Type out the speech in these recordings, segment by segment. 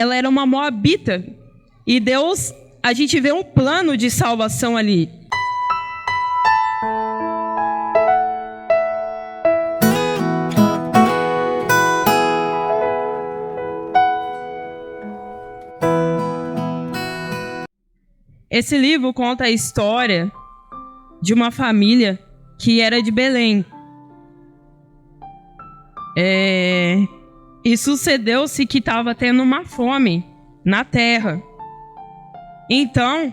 ela era uma moabita. E Deus, a gente vê um plano de salvação ali. Esse livro conta a história de uma família que era de Belém. E sucedeu-se que estava tendo uma fome na terra. Então,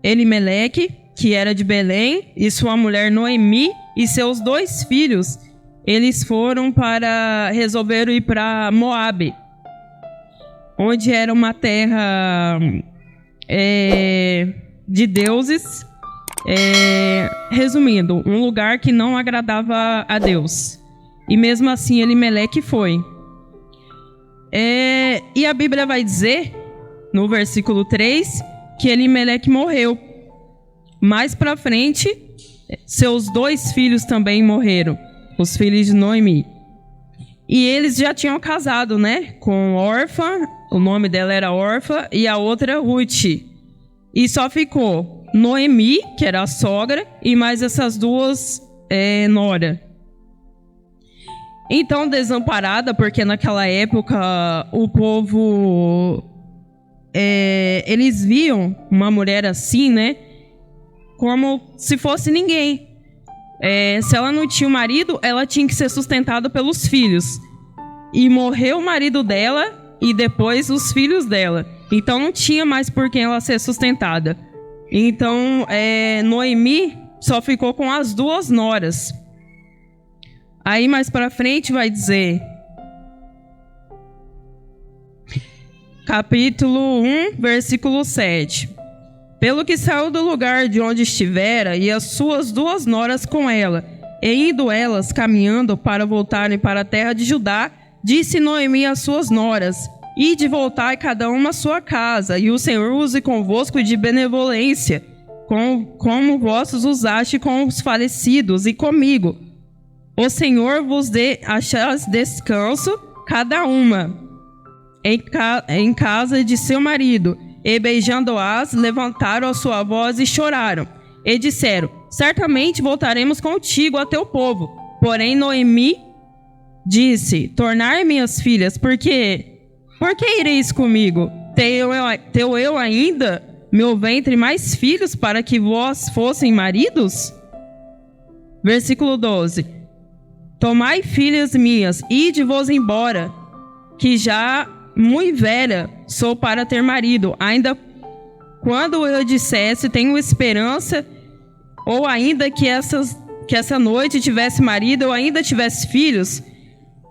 Elimeleque, que era de Belém, e sua mulher Noemi e seus 2 filhos, eles foram para resolver ir para Moabe, onde era uma terra de deuses. Resumindo, um lugar que não agradava a Deus. E mesmo assim, Elimeleque foi. E a Bíblia vai dizer, no versículo 3, que Elimeleque morreu. Mais para frente, seus 2 filhos também morreram, os filhos de Noemi. E eles já tinham casado, né? Com Orfa, o nome dela era Orfa, e a outra Ruth. E só ficou Noemi, que era a sogra, e mais essas 2 nora. Então, desamparada, porque naquela época o povo, eles viam uma mulher assim, né, como se fosse ninguém. Se ela não tinha um marido, ela tinha que ser sustentada pelos filhos. E morreu o marido dela e depois os filhos dela. Então não tinha mais por quem ela ser sustentada. Então, Noemi só ficou com as 2 noras. Aí mais para frente vai dizer, capítulo 1, versículo 7. Pelo que saiu do lugar de onde estivera, e as suas 2 noras com ela, e indo elas caminhando para voltarem para a terra de Judá, disse Noemi às suas noras: Ide voltai cada uma à sua casa, e o Senhor use convosco de benevolência, como vossos usaste com os falecidos, e comigo. O Senhor vos dê achas descanso, cada uma, em casa de seu marido. E beijando-as, levantaram a sua voz e choraram. E disseram: Certamente voltaremos contigo a teu povo. Porém Noemi disse: Tornai minhas filhas, por que ireis comigo? Tenho eu ainda meu ventre mais filhos para que vós fossem maridos? Versículo 12. Tomai filhas minhas, ide-vos embora, que já muito velha sou para ter marido. Ainda quando eu dissesse, tenho esperança, ou ainda que essa noite tivesse marido, ou ainda tivesse filhos,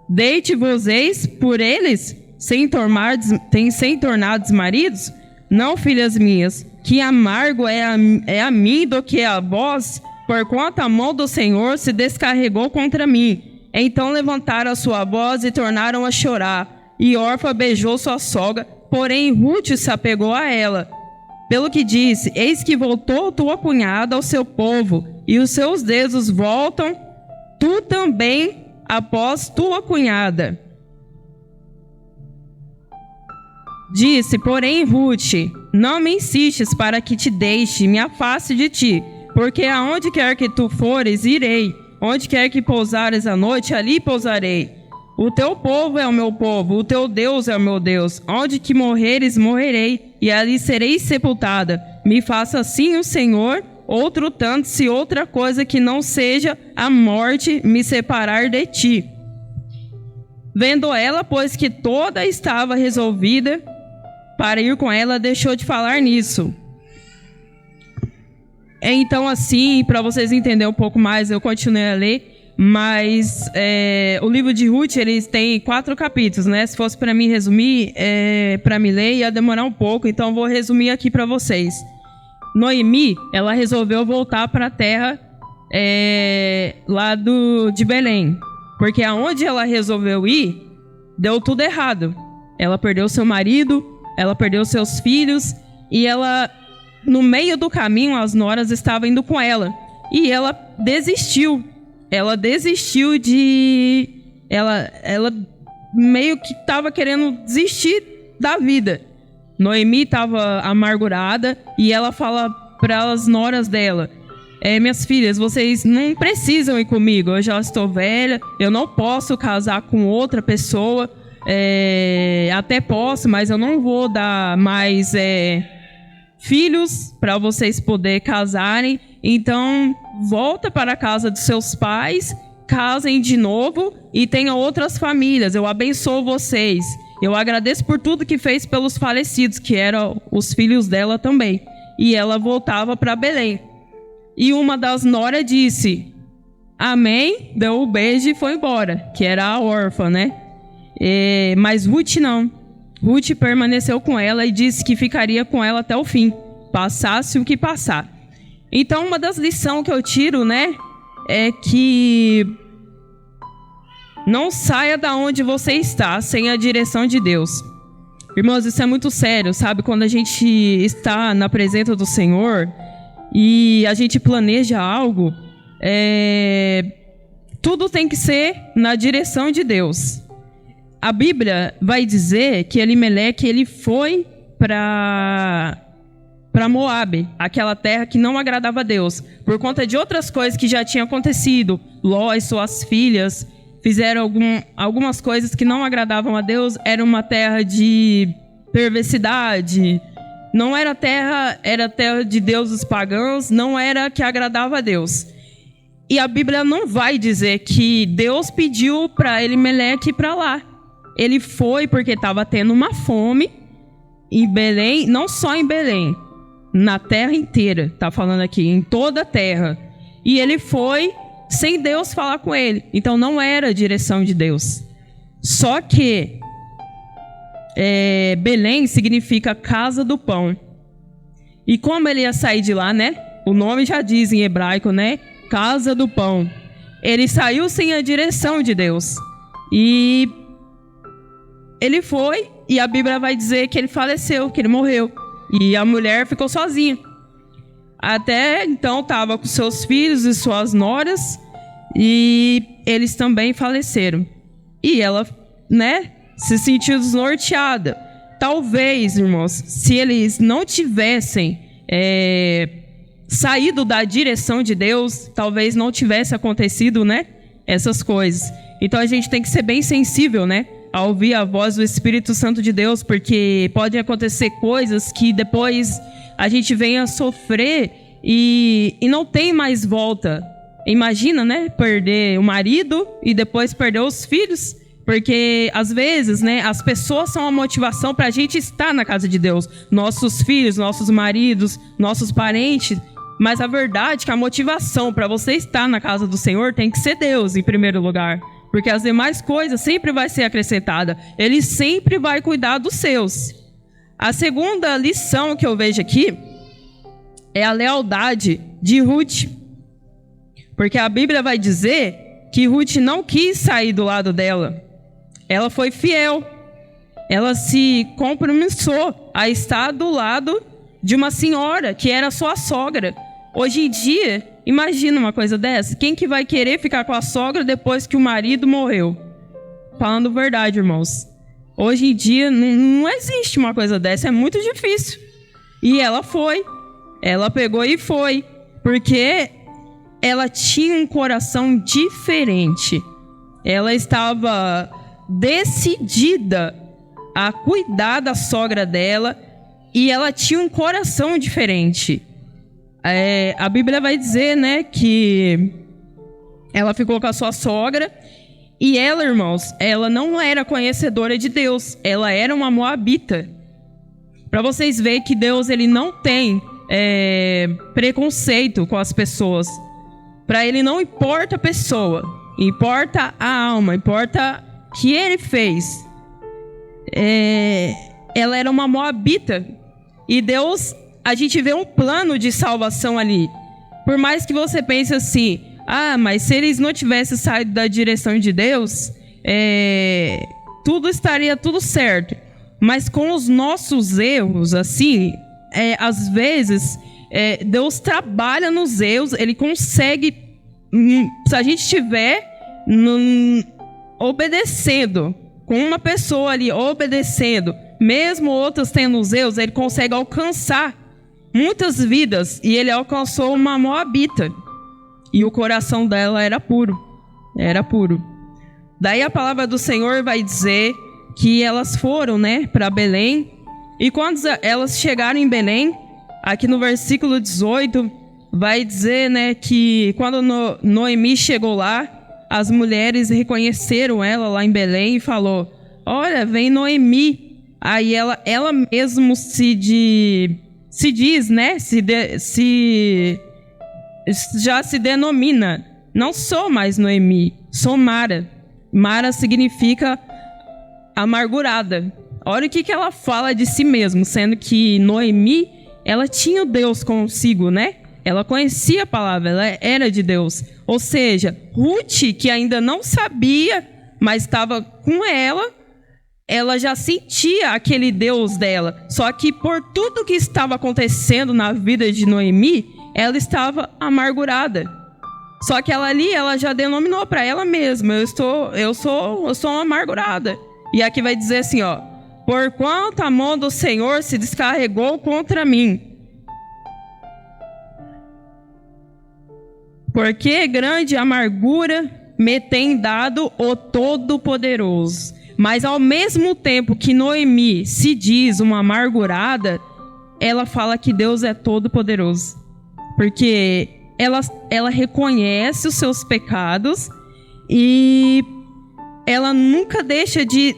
deite-vos-eis por eles, sem tornados maridos? Não, filhas minhas, que amargo é a mim do que a vós, porquanto a mão do Senhor se descarregou contra mim. Então levantaram a sua voz e tornaram a chorar. E Orfa beijou sua sogra, porém Ruth se apegou a ela. Pelo que disse: Eis que voltou tua cunhada ao seu povo, e os seus dedos voltam, tu também após tua cunhada. Disse, porém, Ruth: Não me insistes para que te deixe, me afaste de ti, porque aonde quer que tu fores, irei. Onde quer que pousares a noite, ali pousarei. O teu povo é o meu povo, o teu Deus é o meu Deus. Onde que morreres, morrerei, e ali serei sepultada. Me faça assim o Senhor, outro tanto, se outra coisa que não seja a morte me separar de ti. Vendo ela, pois que toda estava resolvida para ir com ela, deixou de falar nisso. Então, assim, para vocês entenderem um pouco mais, eu continuei a ler, mas o livro de Ruth, ele tem 4 capítulos, né? Se fosse para mim resumir, para me ler, ia demorar um pouco, então vou resumir aqui para vocês. Noemi, ela resolveu voltar para a terra lá de Belém, porque aonde ela resolveu ir, deu tudo errado. Ela perdeu seu marido, ela perdeu seus filhos, e ela... No meio do caminho, as noras estavam indo com ela. E ela desistiu. Ela desistiu de... Ela meio que estava querendo desistir da vida. Noemi estava amargurada e ela fala para as noras dela: minhas filhas, vocês não precisam ir comigo, eu já estou velha, eu não posso casar com outra pessoa, até posso, mas eu não vou dar mais filhos para vocês poderem casarem, então volta para a casa dos seus pais, casem de novo e tenham outras famílias, eu abençoo vocês. Eu agradeço por tudo que fez pelos falecidos, que eram os filhos dela também. E ela voltava para Belém. E uma das noras disse: amém, deu um beijo e foi embora, que era a órfã, né? Mas Ruth não. Ruth permaneceu com ela e disse que ficaria com ela até o fim, passasse o que passar. Então, uma das lições que eu tiro, né, é que não saia da onde você está sem a direção de Deus. Irmãos, isso é muito sério, sabe? Quando a gente está na presença do Senhor e a gente planeja algo, tudo tem que ser na direção de Deus. A Bíblia vai dizer que Elimeleque, ele foi para Moabe, aquela terra que não agradava a Deus, por conta de outras coisas que já tinham acontecido. Ló e suas filhas fizeram algumas coisas que não agradavam a Deus. Era uma terra de perversidade, não era terra, era terra de deuses pagãos, não era que agradava a Deus. E a Bíblia não vai dizer que Deus pediu para Elimeleque ir para lá. Ele foi porque estava tendo uma fome em Belém, não só em Belém, na terra inteira, está falando aqui, em toda a terra. E ele foi sem Deus falar com ele. Então não era a direção de Deus. Só que Belém significa casa do pão. E como ele ia sair de lá, né? O nome já diz em hebraico, né? Casa do pão. Ele saiu sem a direção de Deus. E ele foi, e a Bíblia vai dizer que ele faleceu, que ele morreu. E a mulher ficou sozinha. Até então estava com seus filhos e suas noras, e eles também faleceram. E ela, né, se sentiu desnorteada. Talvez, irmãos, se eles não tivessem saído da direção de Deus, talvez não tivesse acontecido, né, essas coisas. Então a gente tem que ser bem sensível, né, a ouvir a voz do Espírito Santo de Deus, porque podem acontecer coisas que depois a gente venha sofrer e não tem mais volta. Imagina, né, perder o marido e depois perder os filhos, porque às vezes, né, as pessoas são a motivação para a gente estar na casa de Deus. Nossos filhos, nossos maridos, nossos parentes. Mas a verdade é que a motivação para você estar na casa do Senhor tem que ser Deus em primeiro lugar. Porque as demais coisas sempre vai ser acrescentada. Ele sempre vai cuidar dos seus. A segunda lição que eu vejo aqui é a lealdade de Ruth. Porque a Bíblia vai dizer que Ruth não quis sair do lado dela. Ela foi fiel. Ela se compromissou a estar do lado de uma senhora que era sua sogra. Hoje em dia, imagina uma coisa dessa. Quem que vai querer ficar com a sogra depois que o marido morreu? Falando verdade, irmãos. Hoje em dia não existe uma coisa dessa, é muito difícil. E ela foi. Ela pegou e foi. Porque ela tinha um coração diferente. Ela estava decidida a cuidar da sogra dela. E ela tinha um coração diferente. A Bíblia vai dizer, né, que ela ficou com a sua sogra. E ela, irmãos, ela não era conhecedora de Deus. Ela era uma moabita. Para vocês verem que Deus, ele não tem preconceito com as pessoas. Para ele não importa a pessoa, importa a alma, importa o que ele fez. Ela era uma moabita. E Deus, a gente vê um plano de salvação ali. Por mais que você pense assim, mas se eles não tivessem saído da direção de Deus, tudo estaria tudo certo. Mas com os nossos erros, assim, às vezes, Deus trabalha nos erros, ele consegue, se a gente estiver obedecendo, com uma pessoa ali obedecendo, mesmo outros tendo Zeus, ele consegue alcançar muitas vidas. E ele alcançou uma moabita. E o coração dela era puro. Era puro. Daí a palavra do Senhor vai dizer que elas foram, né, para Belém. E quando elas chegaram em Belém, aqui no versículo 18, vai dizer, né, que quando Noemi chegou lá, as mulheres reconheceram ela lá em Belém e falou: olha, vem Noemi. Aí ela mesmo se diz, né, já se denomina: não sou mais Noemi, sou Mara. Mara significa amargurada. Olha o que ela fala de si mesma, sendo que Noemi, ela tinha o Deus consigo, né? Ela conhecia a palavra, ela era de Deus. Ou seja, Ruth, que ainda não sabia, mas estava com ela já sentia aquele Deus dela. Só que por tudo que estava acontecendo na vida de Noemi, ela estava amargurada. Só que ela já denominou para ela mesma: eu sou uma amargurada. E aqui vai dizer assim, ó: porquanto a mão do Senhor se descarregou contra mim. Porque grande amargura me tem dado o Todo-Poderoso. Mas ao mesmo tempo que Noemi se diz uma amargurada, ela fala que Deus é todo-poderoso. Porque ela reconhece os seus pecados e ela nunca deixa de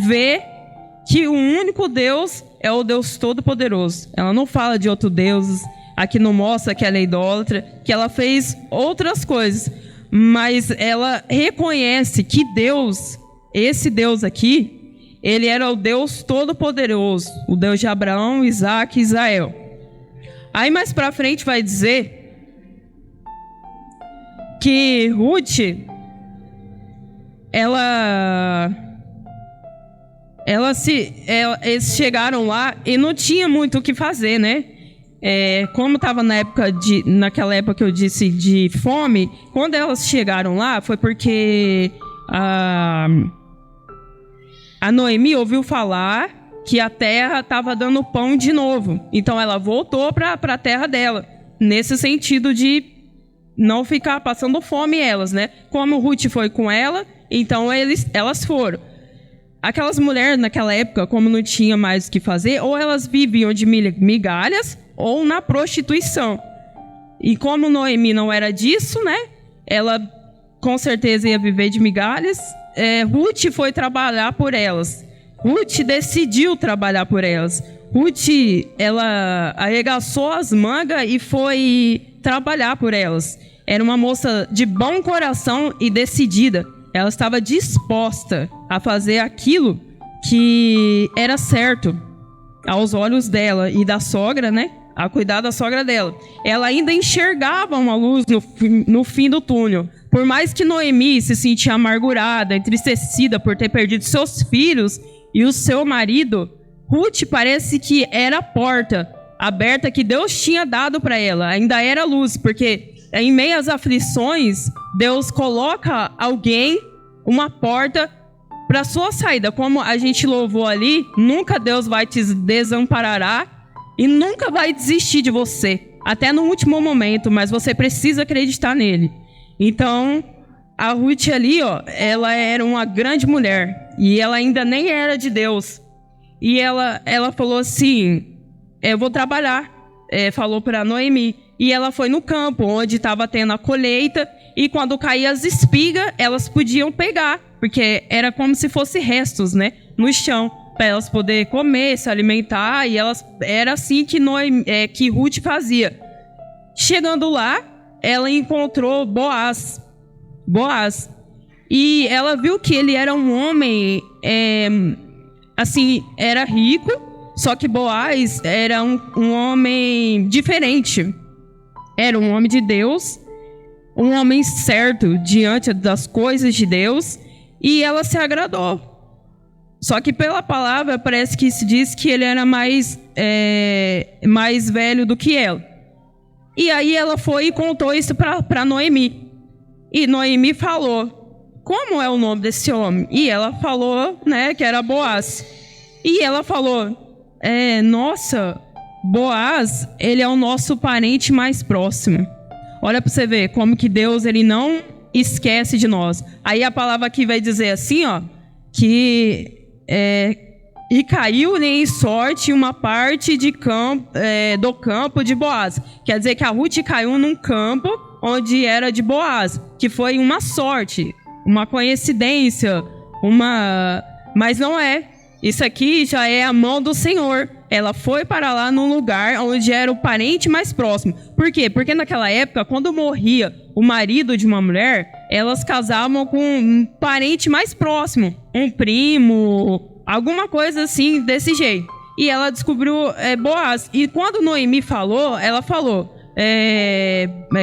ver que o único Deus é o Deus todo-poderoso. Ela não fala de outros deuses, aqui não mostra que ela é idólatra, que ela fez outras coisas, mas ela reconhece que Deus, esse Deus aqui, ele era o Deus todo-poderoso, o Deus de Abraão, Isaac e Israel. Aí mais pra frente vai dizer que Ruth, eles chegaram lá e não tinha muito o que fazer, né? Como estava naquela época que eu disse de fome, quando elas chegaram lá foi porque a Noemi ouviu falar que a terra estava dando pão de novo. Então ela voltou para a terra dela, nesse sentido de não ficar passando fome elas, né? Como Ruth foi com ela, então elas foram. Aquelas mulheres naquela época, como não tinha mais o que fazer, ou elas viviam de migalhas ou na prostituição. E como Noemi não era disso, né? Ela com certeza ia viver de migalhas. Ruth foi trabalhar por elas. Ruth decidiu trabalhar por elas. Ruth, ela arregaçou as mangas e foi trabalhar por elas. Era uma moça de bom coração e decidida. Ela estava disposta a fazer aquilo que era certo aos olhos dela e da sogra, né? A cuidar da sogra dela. Ela ainda enxergava uma luz no fim do túnel. Por mais que Noemi se sentia amargurada, entristecida por ter perdido seus filhos e o seu marido, Ruth parece que era a porta aberta que Deus tinha dado para ela. Ainda era luz, porque em meio às aflições, Deus coloca alguém, uma porta para sua saída. Como a gente louvou ali, nunca Deus vai te desamparará e nunca vai desistir de você, até no último momento, mas você precisa acreditar nele. Então, a Ruth ali, ó, ela era uma grande mulher e ela ainda nem era de Deus. E ela falou assim: eu vou trabalhar. Falou para Noemi. E ela foi no campo, onde estava tendo a colheita. E quando caía as espigas, elas podiam pegar. Porque era como se fosse restos, né? No chão. Para elas poderem comer, se alimentar. E era assim que Ruth fazia. Chegando lá, ela encontrou Boaz. E ela viu que ele era um homem... assim, era rico. Só que Boaz era um homem diferente. Era um homem de Deus, um homem certo diante das coisas de Deus, e ela se agradou. Só que pela palavra parece que se diz que ele era mais velho do que ela. E aí ela foi e contou isso para Noemi. E Noemi falou: como é o nome desse homem? E ela falou, né, que era Boaz. E ela falou, nossa, Boaz, ele é o nosso parente mais próximo. Olha para você ver como que Deus, ele não esquece de nós. Aí a palavra aqui vai dizer assim, ó, que e caiu-lhe em sorte uma parte de do campo de Boaz. Quer dizer que a Ruth caiu num campo onde era de Boaz, que foi uma sorte, uma coincidência, mas não é. Isso aqui já é a mão do Senhor. Ela foi para lá num lugar onde era o parente mais próximo. Por quê? Porque naquela época, quando morria o marido de uma mulher, elas casavam com um parente mais próximo, um primo, alguma coisa assim, desse jeito. E ela descobriu Boaz. E quando Noemi falou, ela falou,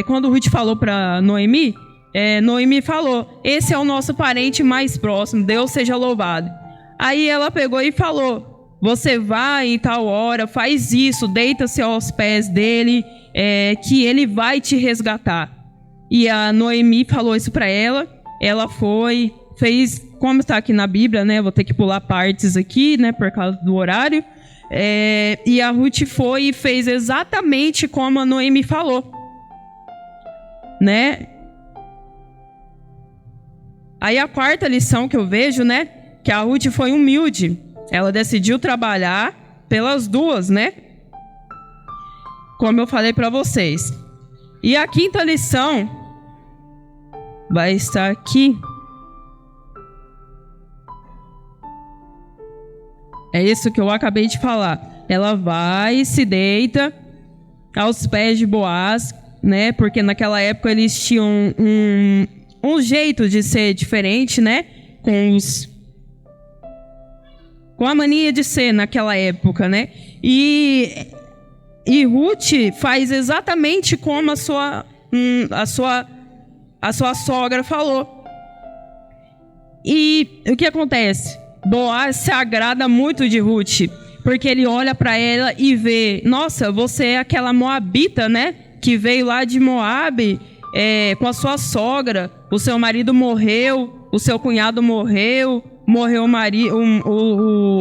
quando Ruth falou para Noemi, Noemi falou, esse é o nosso parente mais próximo, Deus seja louvado. Aí ela pegou e falou, você vai em tal hora, faz isso, deita-se aos pés dele, que ele vai te resgatar. E a Noemi falou isso para ela, ela foi, fez, como está aqui na Bíblia, né? Vou ter que pular partes aqui, né? Por causa do horário. E a Ruth foi e fez exatamente como a Noemi falou, né? Aí a quarta lição que eu vejo, né? Que a Ruth foi humilde. Ela decidiu trabalhar pelas duas, né? Como eu falei para vocês. E a quinta lição vai estar aqui. É isso que eu acabei de falar. Ela vai e se deita aos pés de Boaz, né? Porque naquela época eles tinham um jeito de ser diferente, né? Com a mania de ser naquela época, né? E Ruth faz exatamente como a sua sogra falou. E o que acontece? Boaz se agrada muito de Ruth, porque ele olha para ela e vê, nossa, você é aquela moabita, né? Que veio lá de Moabe com a sua sogra. O seu marido morreu, o seu cunhado morreu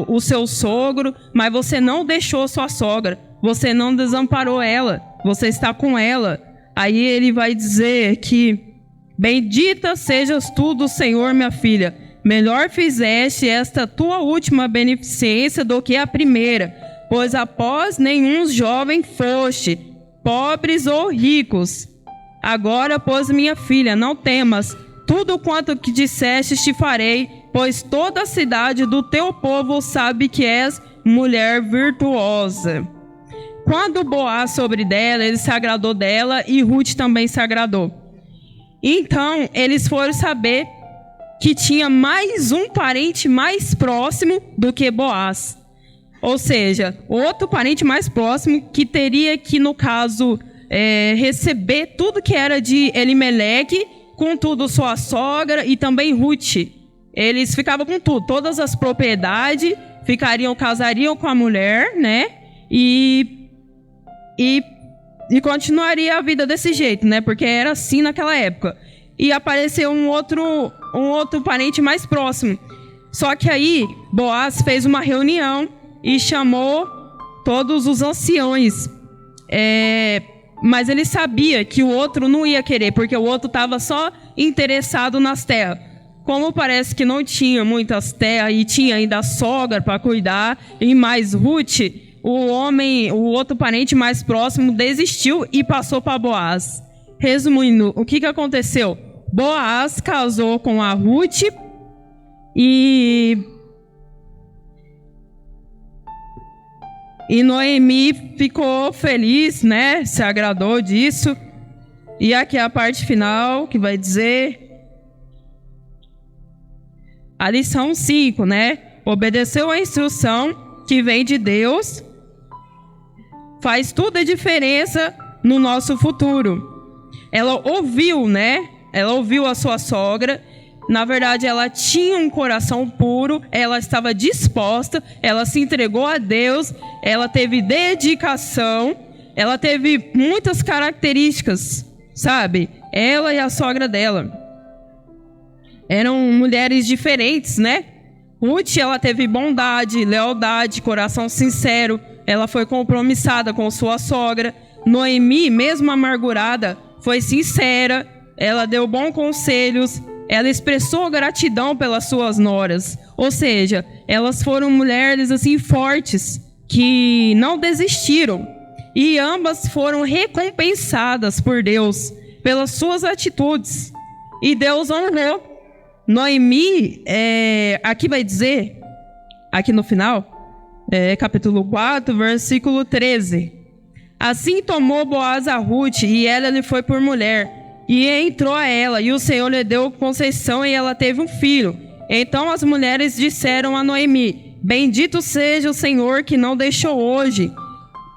o seu sogro, mas você não deixou sua sogra, você não desamparou ela, você está com ela. Aí ele vai dizer que bendita sejas tu do Senhor, minha filha, melhor fizeste esta tua última beneficência do que a primeira, pois após nenhum jovem foste, pobres ou ricos. Agora, pois, minha filha, não temas, tudo quanto que disseste te farei, pois toda a cidade do teu povo sabe que és mulher virtuosa. Quando Boaz sobre dela, ele se agradou dela e Ruth também se agradou. Então, eles foram saber que tinha mais um parente mais próximo do que Boaz. Ou seja, outro parente mais próximo que teria que, no caso, receber tudo que era de Elimeleque, contudo sua sogra e também Ruth. Eles ficavam com tudo, todas as propriedades, casariam com a mulher, né? E continuaria a vida desse jeito, né? Porque era assim naquela época. E apareceu um outro parente mais próximo. Só que aí Boaz fez uma reunião e chamou todos os anciões. Mas ele sabia que o outro não ia querer, porque o outro estava só interessado nas terras. Como parece que não tinha muitas terras e tinha ainda a sogra para cuidar, e mais Ruth, o outro parente mais próximo desistiu e passou para Boaz. Resumindo, o que aconteceu? Boaz casou com a Ruth e Noemi ficou feliz, né? Se agradou disso. E aqui é a parte final que vai dizer a lição 5, né? Obedeceu a instrução que vem de Deus, faz toda a diferença no nosso futuro. Ela ouviu, né? Ela ouviu a sua sogra. Na verdade, ela tinha um coração puro, ela estava disposta, ela se entregou a Deus, ela teve dedicação, ela teve muitas características, sabe? Ela e a sogra dela eram mulheres diferentes, né? Ruth, ela teve bondade, lealdade, coração sincero. Ela foi compromissada com sua sogra. Noemi, mesmo amargurada, foi sincera. Ela deu bons conselhos. Ela expressou gratidão pelas suas noras. Ou seja, elas foram mulheres assim fortes, que não desistiram. E ambas foram recompensadas por Deus pelas suas atitudes. E Deus honrou. Noemi, aqui vai dizer, aqui no final, capítulo 4, versículo 13. Assim tomou Boaz a Ruth, e ela lhe foi por mulher. E entrou a ela, e o Senhor lhe deu concessão, e ela teve um filho. Então as mulheres disseram a Noemi: Bendito seja o Senhor que não deixou hoje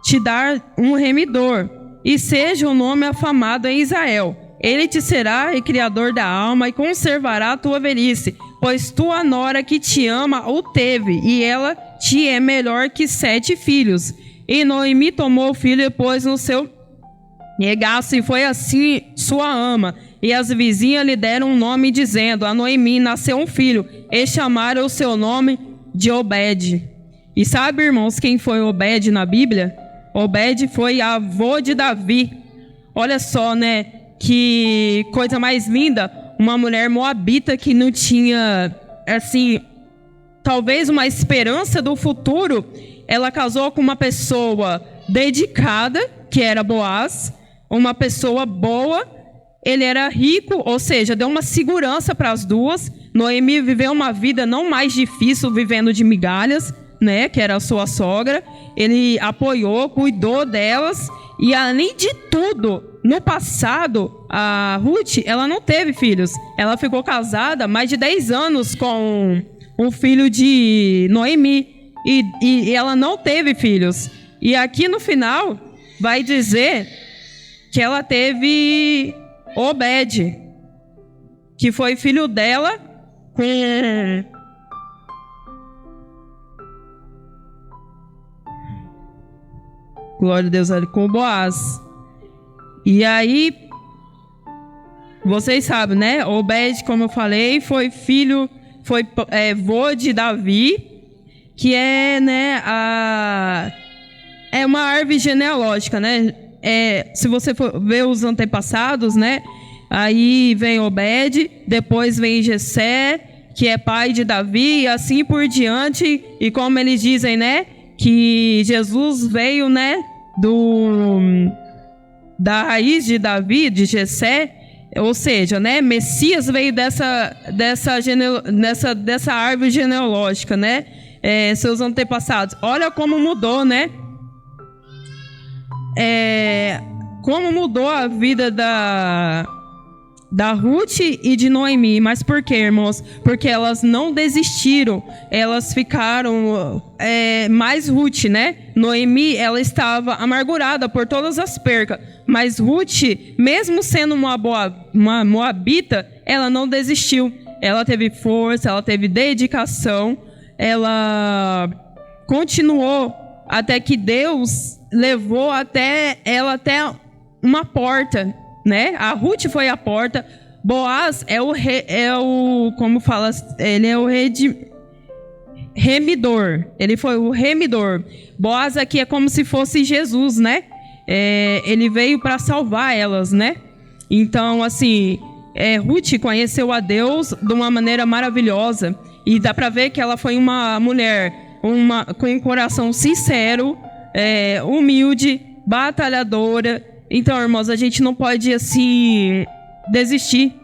te dar um remidor, e seja o nome afamado em Israel. Ele te será recriador da alma e conservará a tua velhice, pois tua nora que te ama o teve, e ela te é melhor que 7 filhos. E Noemi tomou o filho e pôs no seu regaço, e foi assim sua ama. E as vizinhas lhe deram um nome, dizendo: A Noemi nasceu um filho, e chamaram o seu nome de Obed. E sabe, irmãos, quem foi Obed na Bíblia? Obed foi avô de Davi. Olha só, né? Que coisa mais linda. Uma mulher moabita que não tinha, assim, talvez uma esperança do futuro. Ela casou com uma pessoa dedicada, que era Boaz, uma pessoa boa. Ele era rico, ou seja, deu uma segurança para as duas. Noemi viveu uma vida não mais difícil, vivendo de migalhas, né, que era a sua sogra. Ele apoiou, cuidou delas. E além de tudo, no passado, a Ruth, ela não teve filhos. Ela ficou casada mais de 10 anos com um filho de Noemi. E ela não teve filhos. E aqui no final, vai dizer que ela teve Obed, que foi filho dela com... Glória a Deus, ali com Boaz. E aí, vocês sabem, né? Obed, como eu falei, foi vô de Davi, que é, né, é uma árvore genealógica, né? Se você for ver os antepassados, né? Aí vem Obed, depois vem Jessé, que é pai de Davi, e assim por diante. E como eles dizem, né? Que Jesus veio, né? Da raiz de Davi, de Jessé, ou seja, né, Messias veio dessa árvore genealógica, né, seus antepassados. Olha como mudou, né, como mudou a vida da Ruth e de Noemi. Mas por quê, irmãos? Porque elas não desistiram, elas ficaram mais Ruth, né? Noemi, ela estava amargurada por todas as percas, mas Ruth, mesmo sendo uma moabita, ela não desistiu. Ela teve força, ela teve dedicação, ela continuou até que Deus levou ela até uma porta, né? A Ruth foi a porta. Boaz como fala, ele é o remidor. Ele foi o remidor. Boaz aqui é como se fosse Jesus, né? Ele veio para salvar elas, né? Então, assim, Ruth conheceu a Deus de uma maneira maravilhosa, e dá para ver que ela foi uma mulher com um coração sincero, humilde, batalhadora. Então, irmãos, a gente não pode, assim, desistir.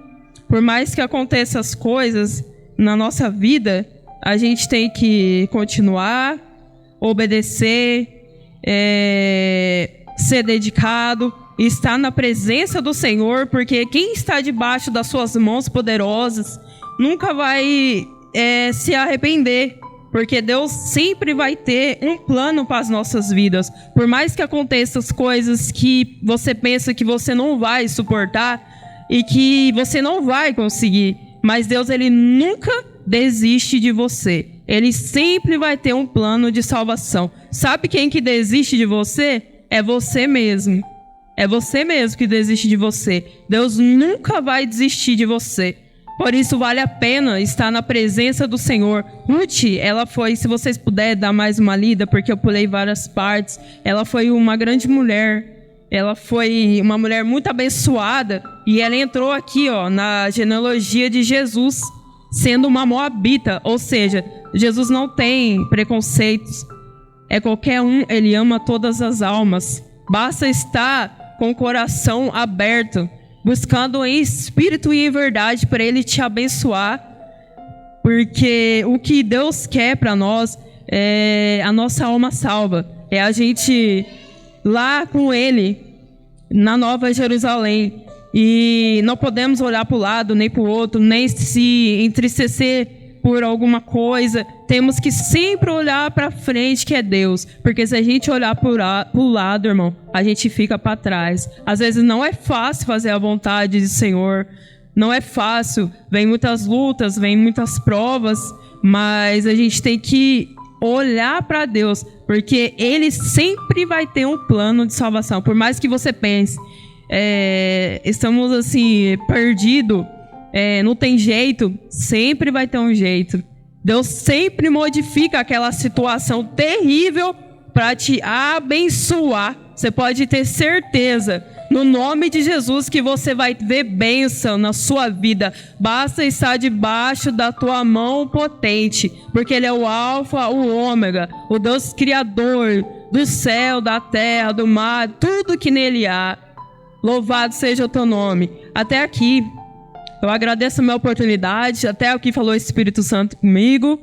Por mais que aconteçam as coisas na nossa vida, a gente tem que continuar, obedecer, ser dedicado, estar na presença do Senhor, porque quem está debaixo das suas mãos poderosas nunca vai se arrepender. Porque Deus sempre vai ter um plano para as nossas vidas. Por mais que aconteçam as coisas que você pensa que você não vai suportar e que você não vai conseguir, mas Deus, ele nunca desiste de você. Ele sempre vai ter um plano de salvação. Sabe quem que desiste de você? É você mesmo. É você mesmo que desiste de você. Deus nunca vai desistir de você. Por isso vale a pena estar na presença do Senhor. Ruth, ela foi, se vocês puderem dar mais uma lida, porque eu pulei várias partes, ela foi uma grande mulher. Ela foi uma mulher muito abençoada e ela entrou aqui, ó, na genealogia de Jesus, sendo uma moabita. Ou seja, Jesus não tem preconceitos. É qualquer um, ele ama todas as almas. Basta estar com o coração aberto, buscando em espírito e em verdade para Ele te abençoar. Porque o que Deus quer para nós é a nossa alma salva. É a gente lá com Ele, na Nova Jerusalém. E não podemos olhar para o lado, nem para o outro, nem se entristecer por alguma coisa. Temos que sempre olhar para frente, que é Deus. Porque se a gente olhar para o lado, irmão, a gente fica para trás. Às vezes não é fácil fazer a vontade do Senhor. Não é fácil. Vem muitas lutas, vem muitas provas. Mas a gente tem que olhar para Deus. Porque Ele sempre vai ter um plano de salvação. Por mais que você pense, estamos assim, perdidos. Não tem jeito, sempre vai ter um jeito. Deus sempre modifica aquela situação terrível para te abençoar. Você pode ter certeza, no nome de Jesus, que você vai ver bênção na sua vida. Basta estar debaixo da tua mão potente, porque Ele é o Alfa, o Ômega, o Deus Criador do céu, da terra, do mar, tudo que nele há. Louvado seja o teu nome. Até aqui. Eu agradeço a minha oportunidade, até o que falou o Espírito Santo comigo.